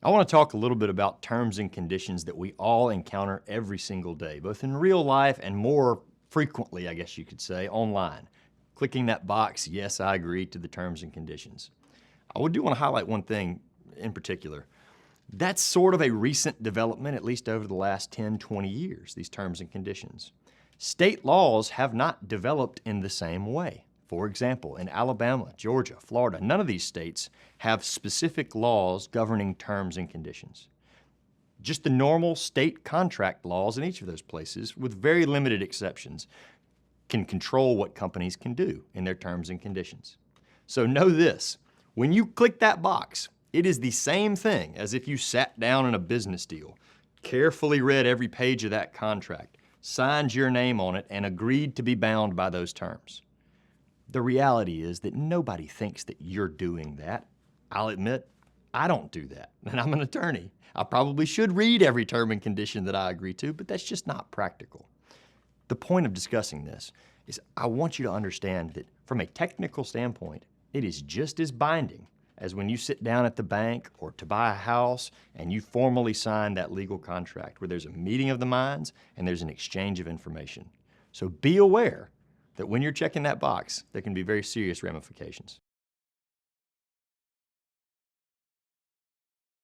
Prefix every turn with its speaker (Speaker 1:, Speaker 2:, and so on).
Speaker 1: I want to talk a little bit about terms and conditions that we all encounter every single day, both in real life and more frequently, I guess you could say, online. Clicking that box, yes, I agree to the terms and conditions. I do want to highlight one thing in particular. That's sort of a recent development, at least over the last 10, 20 years, these terms and conditions. State laws have not developed in the same way. For example, in Alabama, Georgia, Florida, none of these states have specific laws governing terms and conditions. Just the normal state contract laws in each of those places, with very limited exceptions, can control what companies can do in their terms and conditions. So know this, when you click that box, it is the same thing as if you sat down in a business deal, carefully read every page of that contract, signed your name on it, and agreed to be bound by those terms. The reality is that nobody thinks that you're doing that. I'll admit, I don't do that, and I'm an attorney. I probably should read every term and condition that I agree to, but that's just not practical. The point of discussing this is I want you to understand that from a technical standpoint, it is just as binding as when you sit down at the bank or to buy a house and you formally sign that legal contract where there's a meeting of the minds and there's an exchange of information. So be aware that when you're checking that box, there can be very serious ramifications.